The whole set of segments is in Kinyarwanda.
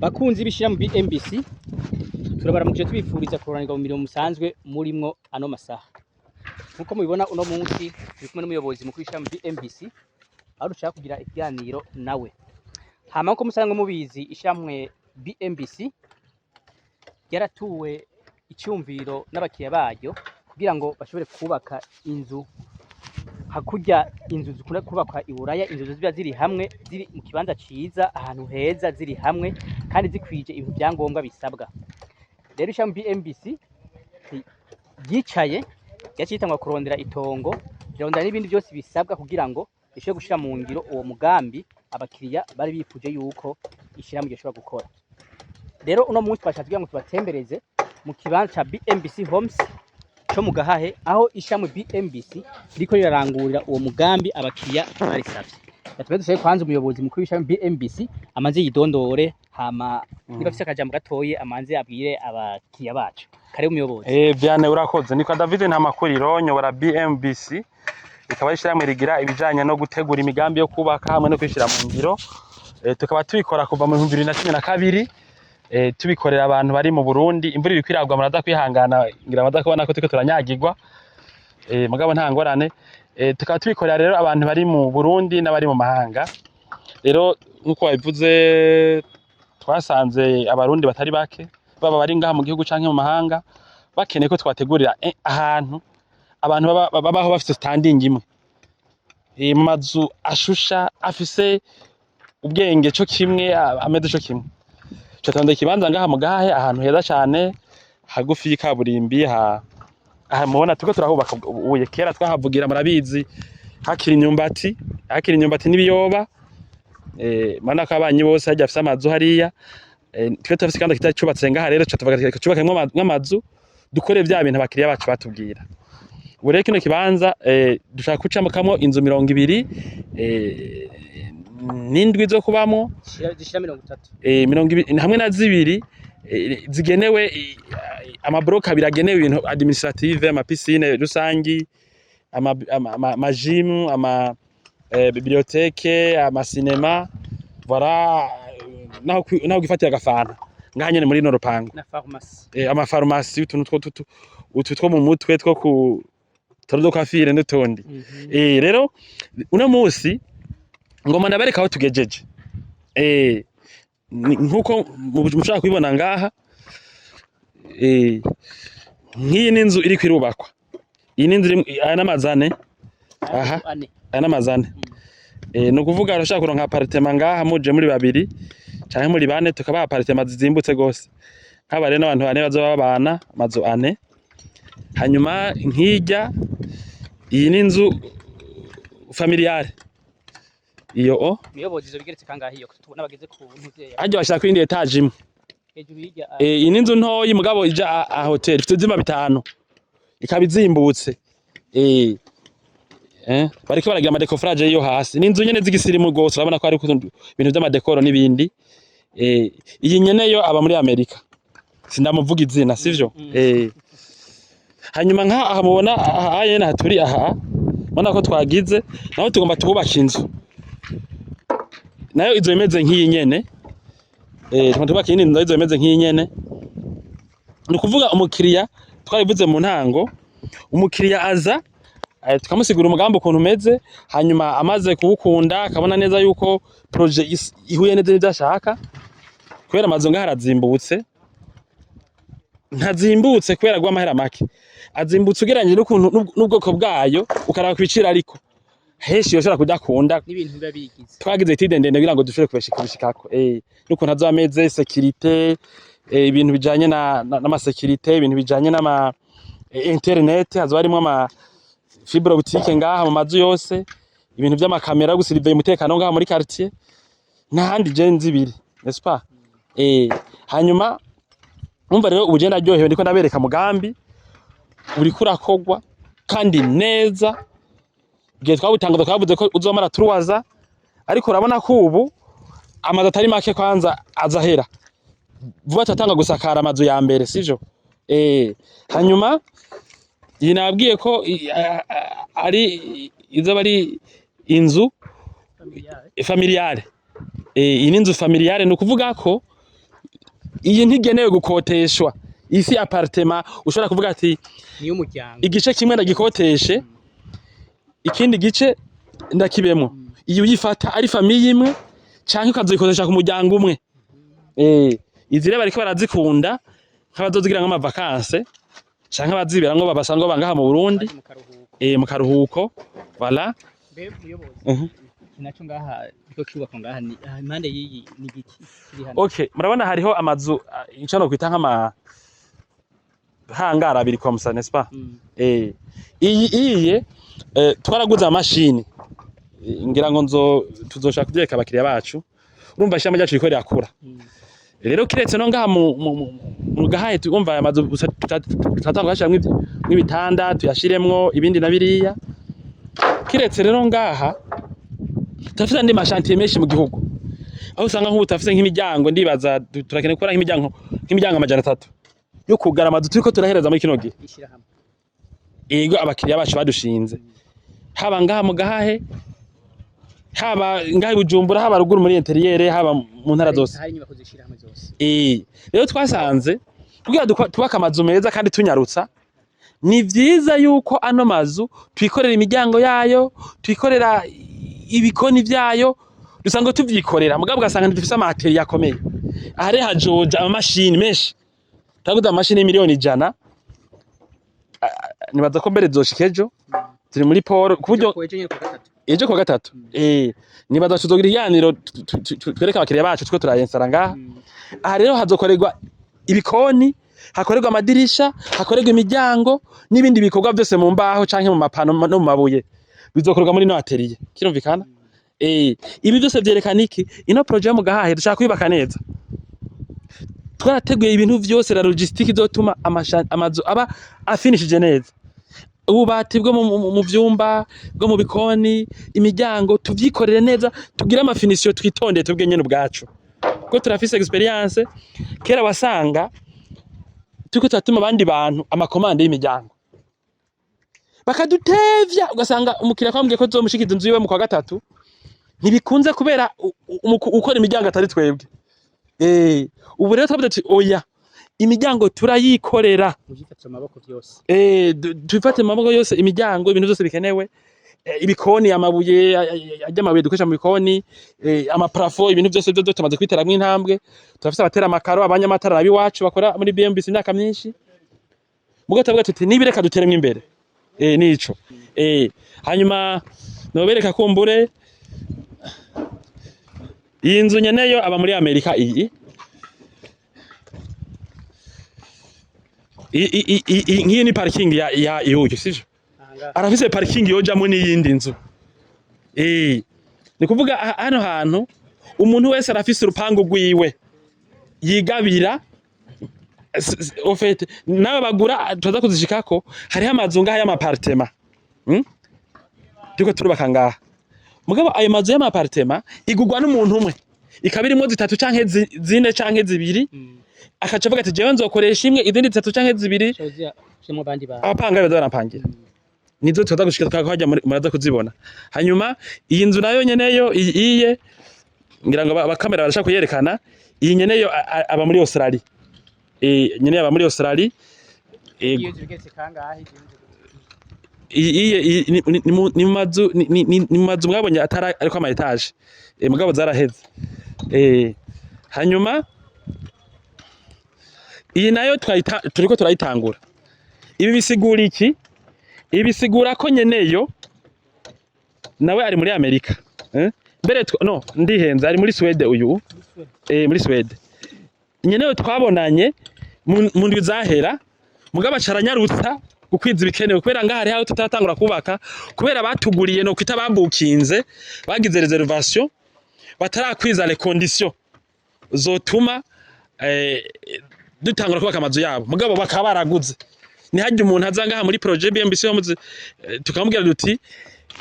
Bakunzi b'ishirahamwe BMBC turabaramukije tubifuriza kuroranirwa mu mirimo musanzwe murimwo ano masaha. Nkuko mubibona uno munsi turi kumwe n'umuyobozi mukuru w'ishirahamwe BMBC aho dushaka kugira ikiganiro nawe. Hama ko musanzwe mubizi ishirahamwe BMBC yaratuwe icyumviro n'abakiya baryo kugira ngo bashobore kubaka inzu hakurya inzu zikunda kubakwa iburaya, inzu ziba ziri hamwe ziri mu kibanza ciza ahantu heza ziri hamwe kandi zikwije ibintu byangombwa bisabwa. Rero ishami BMBC yicaye yacitangwa kurondera itongo birondera n'ibindi byose bisabwa kugira ngo ishobore gushira mu ngiro uwo mugambi abakiriya bari bipuje yuko ishirahamwe gishobora gukora. Rero uno munsi twashatse kugira ngo tubatembereze mu kibanza ca BMBC Homes cyo mu Gahahe aho ishami BMBC riko rirarangurira uwo mugambi abakiriya barisavye. Yatwe dusaye kwanza umuyobozi mukuru w'ishami BMBC amaze yidondore hama niba afite akajambo gatoye amanze abwire abakiriya bacu. Kare umuyobozi. Byane urakoze. Niko David ntamakuriro nyobora BMBC ikaba ishirahamwe rigira ibijanye no gutegura imigambi yo kubaka hamwe no kwishira mu ngiro. Tukaba tubikora kuva mu 2012 tubikorera abantu bari mu Burundi. Imvura iri kwiragwa muraza kwihangana ngira amaza kubona ko tuko turanyagirwa mugabo nta ngorane. Tukaba tubikorera rero abantu bari mu Burundi n'abari mu mahanga. Rero nkuko babivuze twasanze abarundi batari bake baba bari ngaha mu gihugu canke mu mahanga bakeneye ko twategurira ahantu abantu babaho bafite standing imwe mu mazu ashusha afise ubwenge cyo kimwe ameze cyo kimwe. Cyatonde kibanza ngaha mu Gahahe ahantu heza cyane hagufi y'ikaburimbi aha mubona tuko turahubaka ubuye kera twahavugira murabizi hakiri imyumbati n'ibiyoba mana ko abanyi bose hajya afise amazu hariya twe tafise kandi kitacubatse ngaha rero cyatuvuga cyubakemwe nk'amazu dukore bya bintu abakiriya bacu batubwira. Ubu rero kino kibanza dushaka kucamukamo inzu 200 n'indwi zo kubamo zishira 30 hamwe na zibiri zigenewe amablock abiri agenewe ibintu administrative ama piscine rusangi ama gym ama bibliothèque ama cinema voilà naho gifatira gafana ngaha nyene muri no rupango na pharmacie ama pharmacie utu two mu mutwe two ku torodo kafire n'utundi. Rero uno munsi ngoma ndabereka aho tugejeje nkuko mushaka kubibona ngaha nk'iyi n'inzu iri kwirubakwa. Iyi n'inzu anamazane anamazane no kuvuga arashaka kuronka appartement ngaha muje muri babiri canke muri bane tukaba appartement zizimbutse gose nk'aba rero n'abantu bane bazoba babana amazu 4. Hanyuma nkijya iyi n'inzu familiale iyo umuyobozi zo bigeretse kangahe iyo tubona bageze ku ntuze ajya bashaka kwindi etage imwe hejuru hirya iyi n'inzu ntoyi mugabo ija a hotel ifite zima 5 ikabizimbutse bariko baragira amadecofrage yo hasi n'inzu nyene zigisirimu gose urabona ko ari ibintu by'amadecoro n'ibindi. Iyi nyene yo aba muri Amerika sindamuvuga izina sivyo. Hanyuma nka aha mubona aha yene haturi aha mona ko twagize naho tugomba tububaka inzu nayo izo imeze nk'iyi nyene tubaka inzu izo imeze nk'iyi nyene. Ni kuvuga umukiriya twabivuze mu ntango umukiriya aza tukamusigura umugambi ukuntu umeze hanyuma amaze kuwukunda akabona neza yuko projet ihuye neza n'idashaka kubera amazu ngaha arazimbutse ntazimbutse kubera gwa mahera make azimbutse ugeranye n'ubwoko bwayo ukaraba kwicira ariko heshi yoshora kudakunda n'ibintu biba bigize twagize tidendende kugira ngo dushobore kubishikako n'ukuntu azameze sécurité ibintu bijanye n'ama sécurité ibintu bijanye n'ama internet hazo harimo ama fibre optique ngaha mu mazu yose ibintu by'amakamera gusirive umutekano ngaha muri quartier n'ahandi genzi ibiri n'est-ce pas. Hanyuma umva rero ubugenda ryohewe ndiko ndabereka mugambi uri kurakogwa kandi neza gihe twabutangaza twavuze ko uzomara turuwaza ariko urabona ko ubu amazu atari make kwanza azahera vuba tatanga gusakara amazu ya mbere sivyo. Hanyuma iyi nabwiye ko ari izo bari inzu familiale iyi n'inzu familiale no kuvuga ko iyi ntigenewe gukoteshwa isi apartment ushobora kuvuga ati niyo muryango igice kimwe ndagikoteshe ikindi gice ndakibemo iyo uyifata ari famille imwe canke ukazikotesha ku muryango umwe izi rero bariko barazikunda nk'abazozigira nk'amavakanse canke abazibera ngo babasanzwe bangaha mu Burundi mu karuhuko voilà naco ngaha biko kubakwa ngaha ni impande y'iyi ni giki kiri hano. Okay, murabona hariho amazu ico no kwita nk'ama hangara abiri kwa musa n'est-ce pas? Iyi twaraguze amashini ngira ngo tuzoshaka kubyeka abakiriya bacu urumva ishamba ryacu riko rirakura. Rero kiretse no ngaha mu Gahahe twumva amazu tutatanga gashamwe n'ibitanda tuyashiremwo ibindi na biriya. Kiretse rero ngaha tafite andi mashantiye menshi mu gihugu aho usanga nk'ubu tafite nk'imiryango ndibaza turakeneye gukora nk'imiryango amajana 3 yo kugara amazu turiko turahereza muri kino gihe ishirahamwe ego abakiriya bacu badushinze haba ngaha mu Gahahe haba ngaha Bujumbura haba ruguru muri interiere haba mu ntara zose hari inyubako zishirahamwe zose rero twasanze kugira tubaka amazu meza kandi tunyarutsa ni vyiza yuko ano mazu twikorera imiryango yayo twikorera ibikoni vyayo dusanga tuvyikorera mugabo ugasanga ntidufise amateri yakomeye ahare hajoja amamashini menshi taguda amamashini miliyoni 100 nibaza ko mbere zoshikejo turi muri poro kuburyo ejo ko gatatu nibaza tuzogira iganiro twereka abakiriya bacu two turayensara ngaha aha rero hazokorerwa ibikoni hakorerwa amadirisha hakorerwa imiryango n'ibindi bikorwa byose mu mbaho canke mu mapano no mu mabuye bizokorwa muri no atelier kirumvikana ibi byose vyerekana iki ino projet yo mu Gahahe dushaka kwibaka neza twarateguye ibintu vyose la logistique izotuma amazu aba afinishije neza ububati bwo mu vyumba bwo mu bikoni imiryango tuvyikorere neza tugire amafinisio twitondeye tubwe nyene ubwacu ko turafise experience kera wasanga tuko turatuma abandi bantu amakomande y'imiryango bakadutevya ugasanga umukiriya kwambwiye ko zomushikiza inzu yiwe mu kwa gatatu ntibikunze kubera ukora imiryango atari twebwe ubu rero twavuze ati oya imiryango turayikorera tujifate amaboko byose tufate amaboko yose imiryango ibintu byose bikenewe ibikoni amabuye ajyamabuye dukoresha mu bikoni amaprafo ibintu byose byo tumaze kwiteramwe intambwe turafise abatera amakaro abanyamatara nabiwacu bakora muri BMBC imyaka myinshi mugo tavuga tuti nibireka duteremwe imbere nico hanyuma nobereka kumbure iyi nzu nyeneyo aba muri Amerika iyi ni parking ya yuko sije arafise parking yojamo n'iyindi nzu ni kuvuga hano hantu umuntu wese arafise urupangu rwiwe yigabira au fait nawe bagura tuza kuzishikako hari amazu ngaha y'amapartema duko turubaka ngaha mugabo ayo mazu y'amapartema igugwa n'umuntu umwe ikabirimo 3 canke 4 canke 2 akaca avuga ati jewe nzokoresha imwe izindi 3 canke 2 shemo bandi ba abapanga barapangira nizo tuza gushika twakajya muraza kuzibona hanyuma iyi nzu nayo nyeneyo iye ngira ngo abakamera barashaka kuyerekana iyi nyeneyo aba muri Australia nyeneyo aba muri Australia iyo zigeze kangahe ni mazu mwabonye atari ariko ama etage mugabo zaraheze hanyuma iyi nayo turiko turayitangura ibi bisigura iki ibi bisigura ko nyeneyo nawe ari muri Amerika mbere no ndihenze ari muri Sweden uyu muri Sweden nyeneyo twabonanye mu ndwi zahera mugabo acaranyarutsa gukwiza ibikenewe kubera ngaha hari aho tutatangura kubaka kubera batuguriye no kwita babukinze bagize reservation batarakwiza les conditions zotuma dutangura kubaka amazu yabo mugabo bakaba baraguze ni hajye umuntu azangaha muri projet BMBC tukamubwira duti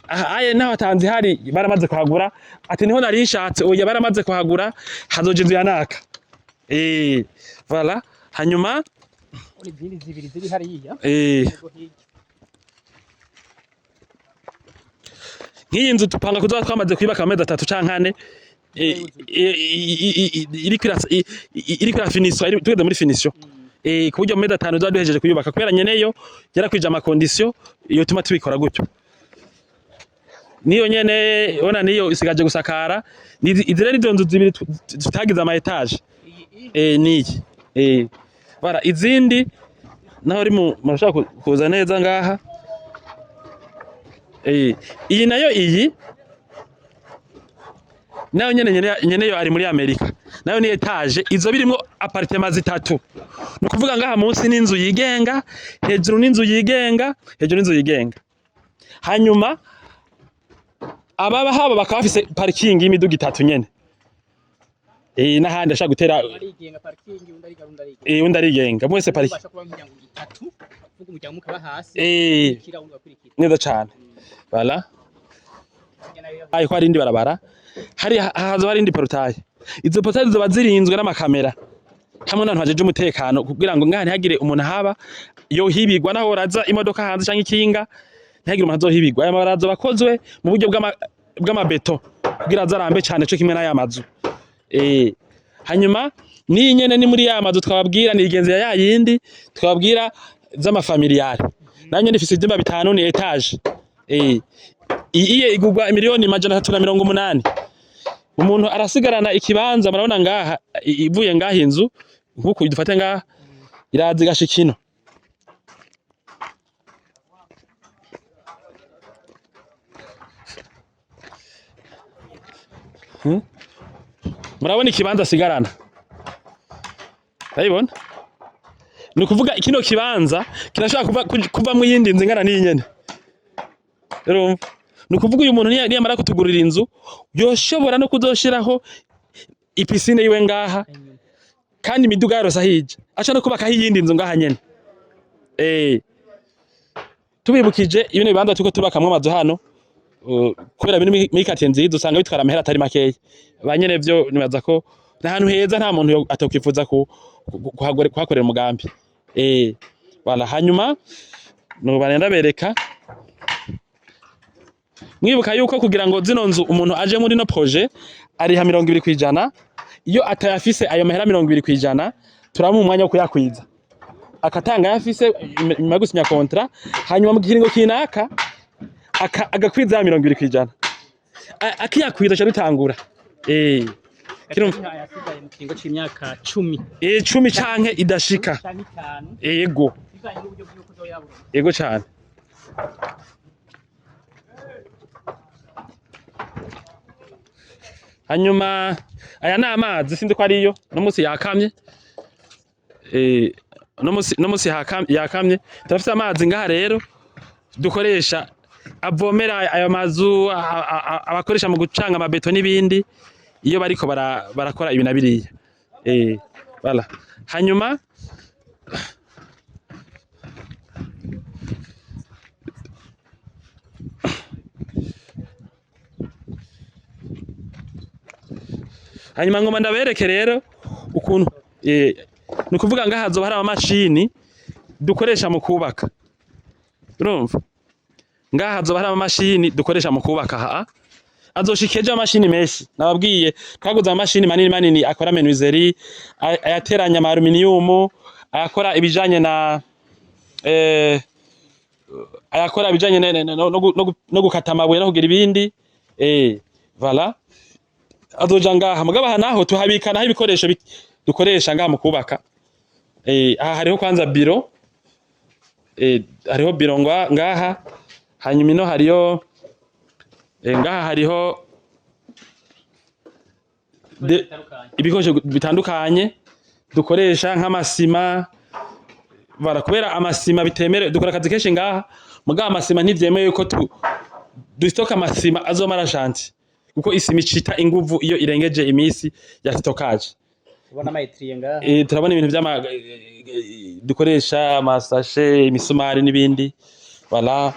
aye naho atanze hari baramaze kuhagura ati niho nari nshatse oya baramaze kuhagura hazoje inzu yanaka voilà hanyuma izindi zibiri ziri hariya nk'iyi nzu tupanga kuzoba twamaze kwibaka amezi 3 canke 4 iri kuri finition tugeze muri finition ku buryo mu mezi 5 duhejeje kuyubaka kubera nyeneyo yarakwije amakondisiyo iyo tuma tubikora gutyo niyo nyene ona niyo isigaje gusakara izire nizo nzu zibiri tutagize ama etage niki bara izindi naho ri murashaka kuza neza ngaha iyi nayo iyi nayo nyene yo ari muri Amerika nayo ni etage izo birimo appartement zitatu no kuvuga ngaha munsi n'inzu yigenga hejuru n'inzu yigenga hanyuma ababa haba bakaba bafise parking y'imiduga itatu nyene n'ahandi ashaka gutera arigenga parking undi arigenga mwese parking itatu vuga umuryango mukaba hasi kurikira neza cyane voilà ayi ko arindi barabara hari hazo harindi portail izo portail zoba zirinzwe n'amakamera hamwe n'abantu bajeje umutekano kugira ngo ngahani hagire umuntu haba yo hibigwa naho raza imodoka hanze canke ikinga ntihagire umuntu azohibigwa aya mabarazo bakozwe mu buryo bw'amabeto kugira azarambe cyane cyo kimwe n'aya mazu hanyuma ni nyene ni muri ya mazu twababwira ni igenzi ya yindi twababwira z'amafamiliare nanye ndifise ibyumba bitanu ni etage iye igugwa miliyoni 380 umuntu arasigarana ikibanza murabona ngaha ivuye ngaha inzu nkuko dufate ngaha irazi gashikino murabona ikibanza sigarana urabibona ni ukuvuga kino kibanza kirashaka kuva mu yindi nzu ingana n'iyi nyene rero ni ukuvuga uyu muntu niyamara kutugurira inzu yoshobora no kuzoshiraho ipisine yiwe ngaha kandi imiduga yarose ahije aca no kubaka iyindi nzu ngaha nyene tubibukije ibintu bibanza tuko tubakamwe amazu hano kubera bino muri quartier nziza usanga bitwara amahera atari makeya banyene byo nibaza ko n'ahantu heza nta muntu atokwifuza kuhakorera umugambi wala hanyuma no barenda bereka mwibuka yuko kugira ngo zino nzu umuntu aje muri no projet ariha 20% iyo atayafise ayo mahera 20% turamu umwanya wo kuyakwiza akatanga yafise nyuma gusinya contrat hanyuma mu gihiringo kinaka agakwiza 20% akiyakwiza cyo bitangura kirumva yasigaye mu kingo c'imyaka 10 10 canke idashika yego yego cyane hanyuma aya ni amazi sindi ko ariyo no musi yakamye no musi yakamye turafite amazi ngaha rero dukoresha avomera ayo mazu abakoresha mu gucanga amabeto n'ibindi iyo bariko barakora ibintu biriya voilà hanyuma ngoma ndabereke rero ukuntu ni kuvuga ngaha hazoba hari amamashini dukoresha mu kubaka urumva ngaha hazoba hari amamashini dukoresha mu kubaka azoshikeje amashini menshi nababwiye twaguze amashini manini akora menuiserie ayateranya ama aluminium ayakora ibijanye na ayakora ibijanye no gukata amabuye no kugira ibindi voilà azoja ngaha mugaba naho tuhabika naho ibikoresho dukoresha ngaha mu kubaka aha hariho kwanza biro hariho biro ngaha hanyuma ino hariyo ngaha hariho ibikoresho bitandukanye dukoresha nk'amasima barakubera amasima bitemere dukora akazi kenshi ngaha mugaba amasima ntivyemewe ko dustoka amasima azomara shanti kuko isima icita inguvu iyo irengeje imisi ya stockage ubona maitrie ngaha turabona ibintu by'ama dukoresha amasashe imisumari n'ibindi voilà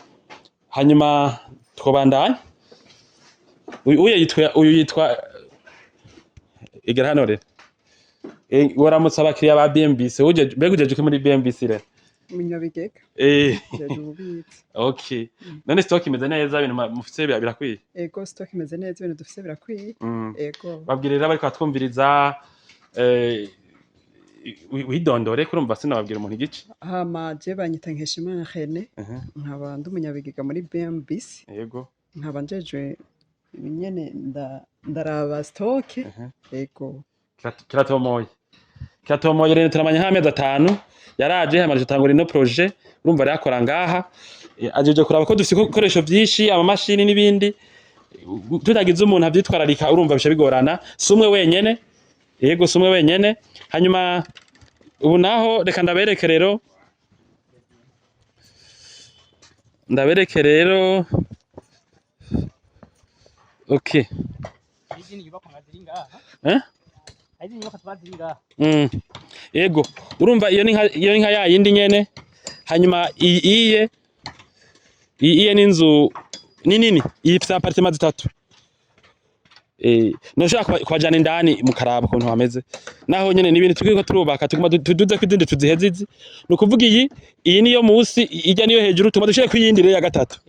hanyuma twobandanya uyu yitwa igera hano rero waramutse abakiriya ba BMBC begujeje muri BMBC rero umunyabigega eh jeje ububitsi okay none stock imeze neza ibintu mufite birakwiye ego stock imeze neza ibintu dufite birakwiye ego babwirira bariko batwumviriza widondore kurumva sinababwira umuntu igice hama je banyita Nkeshimana Rene nkaba ndi umunyabigega muri BMBC yego nkaba njejwe nyene ndaraba stock ego kiratomoye rero turamanya nk'amezi 5 yaraje hamarije tangura ino projet urumva yakora ngaha ajeje kuraba ko dufite ibikoresho byinshi amamashini n'ibindi tutagize umuntu avyitwararika urumva bisha bigorana sumwe wenyene yego sumwe wenyene hanyuma ubu naho reka ndabereke rero okay izini yubakwa nkaziri ngaha izini yubakwa twaziri ngaha yego urumva iyo ni nka ya yindi nyene hanyuma iye n'inzu nini ifite apartment 3 noshaka kwajana indani mukaraba ukuntu hameze naho nyene nibintu twiko turubaka tuguma tuduze kwizindi tuzihezizi nukuvuga iyi niyo musi ijya niyo hejuru tuma dushire kwiyindi rero ya gatatu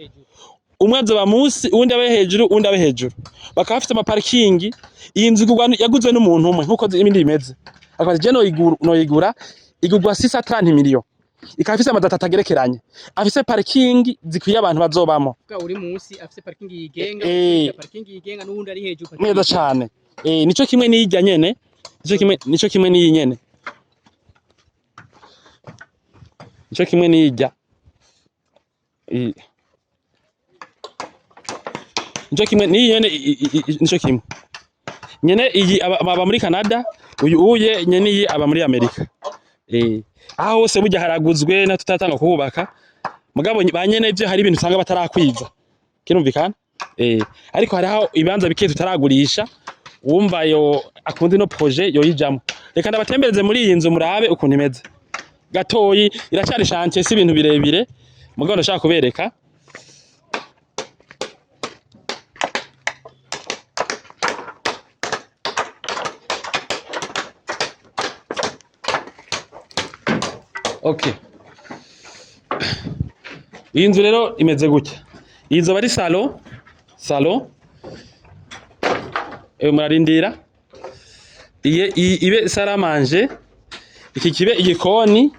umwe azoba musi uwundi abe hejuru uwundi abe hejuru bakaba bafite ama parking iyi nzu yaguzwe n'umuntu umwe nkuko ibindi bimeze akabaje je noyigura igurwa 630 million ikaba ifite amadata atagerekeranye afise parking zikwiye abantu bazobamo uri musi afise parking yigenga parking yigenga n'uwundi ari hejuru neza cyane nico kimwe niyijya nyene nico kimwe niyi nyene nico kimwe niyijya nico kimwe niyi nyene nico kimwe nyene iyi aba muri Canada uye nyene iyi aba muri Amerika aho hose burya haraguzwe na tutatanga kubaka mugabo banyene ivyo hari ibintu usanga batarakwiza kirumvikana ariko hari aho ibanza bike tutaragurisha wumva yo akundi no projet yo yijamo reka ndabatembereze muri iyi nzu murabe ukuntu imeze gatoyi iracyari chantier si ibintu birebire mugabo ndashaka kubereka okay iyi nzu rero imeze gutya iyi nzu bari salon murarindira ibe salle à manger iki kibe igikoni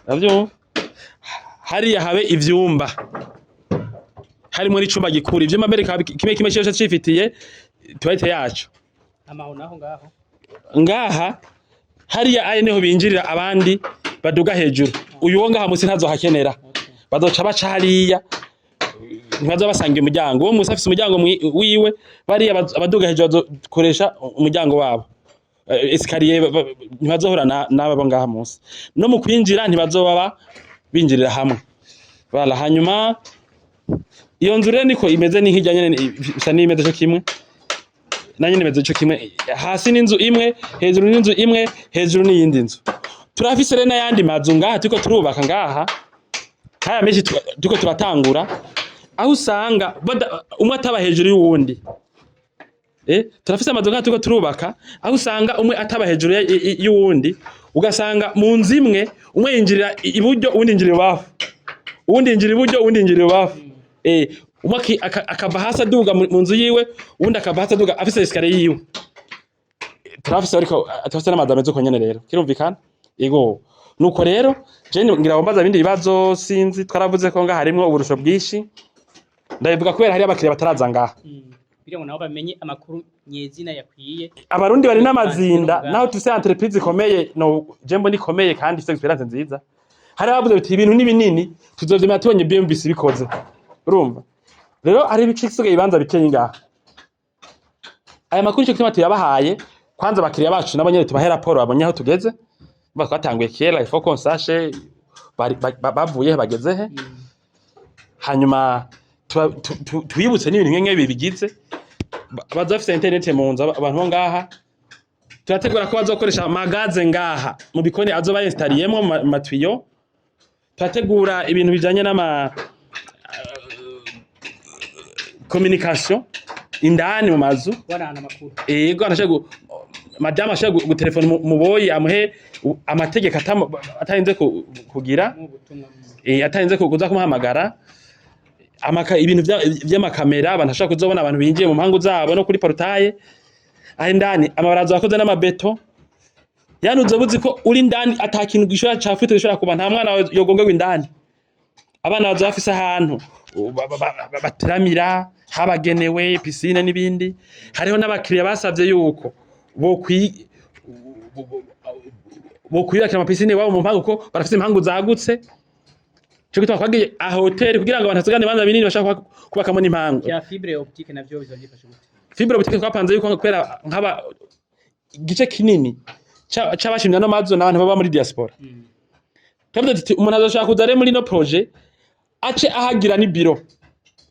navyo hariya habe ivyumba harimo n'icumba gikuru ivyumba mbere kimwe cyose cifitiye toilette yacu amaho naho ngaha hariya aye niho binjirira abandi baduga hejuru uyu wo ngaha musi ntazo hakenera bazoca baca hariya ntibazo basanga umuryango wo musi afise umuryango wiwe bariya abaduga hejuru bazokoresha umuryango wabo escalier ntibazohura n'abo ngaha musi no mu kwinjira ntibazobaba binjirira hamwe bala hanyuma iyo nzu rero niko imeze ni hirya nyene isa n'imeze cyo kimwe nanyene imeze cyo kimwe hasi n'inzu imwe hejuru n'inzu imwe hejuru n'iyindi nzu turafise rero n'ayandi mazu ngaha turiko turubaka ngaha kaya menshi turiko turatangura aho usanga umwe ataba hejuru y'uwundi turafise amazu ngaha turiko turubaka aho usanga umwe ataba hejuru y'uwundi ugasanga mu nzu imwe umwe yinjirira iburyo uwundi yinjirira ibubafu uwundi yinjirira iburyo uwundi yinjirira ibubafu umwe akava hasi aduga mu nzu yiwe uwundi akava hasi aduga afise escalier yiwe turafise ariko atafise n'amazu ameze uko nyene rero kirumvikana yego nuko rero je ngira bombaza bindi bibazo sinzi twaravuze ko ngaha harimwo uburusho bwishi ndabivuga kubera hari abakiriya bataraza ngaha kugira ngo nabo bamenye amakuru nyezina yakwiye abarundi bari n'amazinda naho tufise entreprise ikomeye no jembo nikomeye kandi ifite experience nziza hari abavuze biti ibintu n'ibinini tuzovyemera tubonye BMBC bikoze urumva rero ari bicikisuge ibanza bikenye ngaha aya makuru cyo kituma tuyabahaye kwanza abakiriya bacu nabo nyene tubahe raporo babonye aho tugeze twatanguye kera ifo konsashe bavuye bageze he hanyuma tuyibutse n'ibintu nkenge bibigize bazafite internet mu nzu abantu ngaha turategura ko bazokoresha magaze ngaha mu bikoni azoba instaliyemo matwiyo turategura ibintu bijanye n'ama communication indani mu mazu warana amakuru yego anashaka madame ashaka gutelefona muboyi amuhe amategeko atarinze kugira atarinze kuza kumuhamagara ibintu by'amakamera abantu ashaka kuzobona abantu binjiye mu mpangu zabo no kuri portaye aho indani amabarazo yakoze n'amabeto yanuze buzi ko uri indani atakintu gishobora cafite gishobora kuba nta mwana yogongerwa indani abana bazo bafise ahantu bateramira habagenewe piscine n'ibindi hariho n'abakiriya basavye yuko bokwiyakira amapiscine wabo mu mpangu ko barafise impangu zagutse cyo gitwa kwagiye a hotel kugira ngo abantu hasagane banza binini bashaka kubakamo n'impangu ya fibre optique navyo bizogifasha gute fibre optique twapanze yuko kwera nkaba gice kinini c'abashimya no mazu n'abantu baba muri diaspora tuvuze umuntu azoshaka kuzare muri no projet ace ahagira ni biro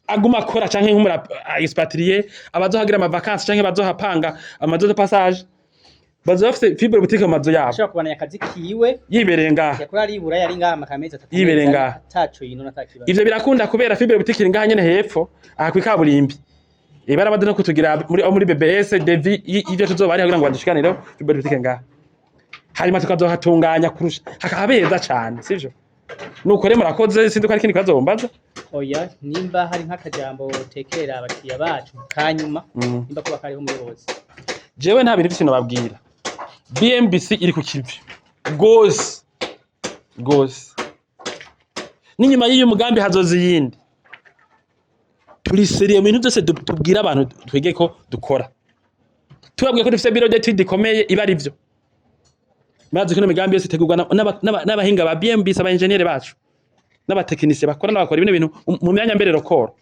aguma akora canke nk'umura expatrié abazohagira ama vacances canke bazohapanga amazu de passage bazofite fibre optique amazu yabo ashaka kubana yakazi kiwe yibereye ngaha yakora ari ibura yari ngaha makameza yibereye ngaha taco yino natakiba ivyo birakunda kubera fibre optique ngaha nyene hepfo aha kwikaburimbi barabade no kutugira muri BBS devi ivyo tuzobari kugira ngo badushikanire fibre optique ngaha hanyuma tukazohatunganya kurusha hakabeza cyane sivyo nuko rero murakoze sindi ko ari kindi kazombaza oya nimba hari nk'akajambo tekera abakiriya bacu kanyuma nimba kuba kariho umuyobozi jewe nta bintu by'ikino babwira BMBC iri ku kivi gose n'inyuma y'uyu mugambi hazoza yindi turi seriye mu bintu byose tubwira abantu twege ko dukora tubabwiye ko dufite biro d'étude ikomeye iba ari byo maze kino migambi yose tegurwa n'abahinga ba BMBC aba engineer bacu n'abatekinisiye bakora n'abakora ibintu bintu mu myanya mbere rokoro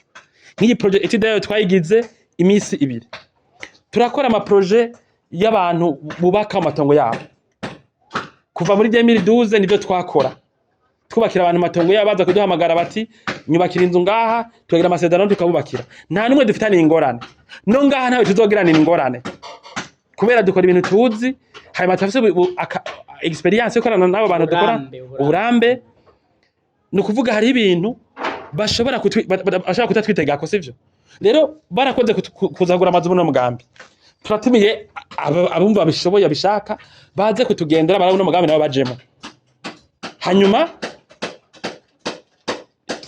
nk'iyi project étude yayo twayigize imisi 2 turakora ama projet y'abantu bubaka amatongo yabo kuva muri 2012 nivyo twakora twubakira abantu amatongo yabo baza kuduhamagara bati nyubakira inzu ngaha tukagira amasezerano tukabubakira nta numwe dufitanye ingorane no ngaha ntawe tuzogirana ingorane kubera dukora ibintu tuzi hanyuma tafise experience yo korana nabo bantu dukora uburambe no kuvuga hari ibintu bashobora kutatwitega ko sivyo rero barakoze kuzagura amazu no mugambi turatumiye abumva babishoboye abishaka baze kutugendera barabona mugambi nabo bajemo hanyuma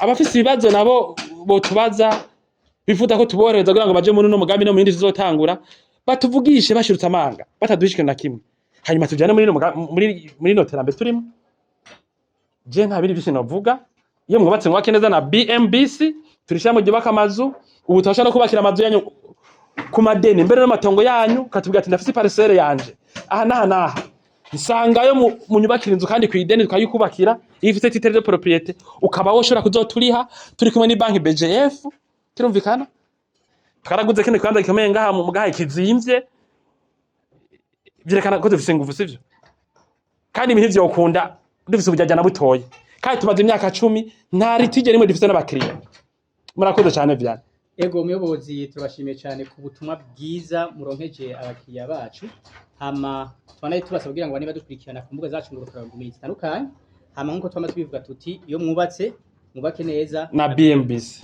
abafise ibibazo nabo botubaza bifuza ko tuboreza kugira ngo baje muri no mugambi no mu yindi tuzotangura batuvugishe bashirutse amanga bataduhishike na kimwe hanyuma tujyane muri no terambere turimo je nta biri byinshi novuga iyo mwubatse mwake neza na BMBC turishya mu gibaka amazu ubu twasha no kubakira amazu yanyu ku madeni mbere n'amatongo yanyu katubwira ati ndafise parcelle yanje aha naha nsangayo mu nyubakira inzu kandi ku ideni tukayikubakira ifite titre de propriété ukaba woshora kuzoturiha turi kumwe ni banki BGF turumvikana twaraguze kene kwanza gikomeye ngaha mu Gahahe kizimvye byerekana ko dufise ingufu sivyo kandi ibintu vyo ukunda dufise ubujyajana butoye kandi tumaze imyaka 10 nta ritije rimwe dufise n'abakiriya murakoze cyane vyane ego umuyobozi turashimiye cyane ku butumwa bwiza muronkeje abakiriya bacu hama twanaye turasaba kugira ngo bane badukurikirana ku mbuga zacu ngurukanabumenyi zitandukanye hama nkuko twamaze bivuga tuti iyo mwubatse mwubake neza na BMBC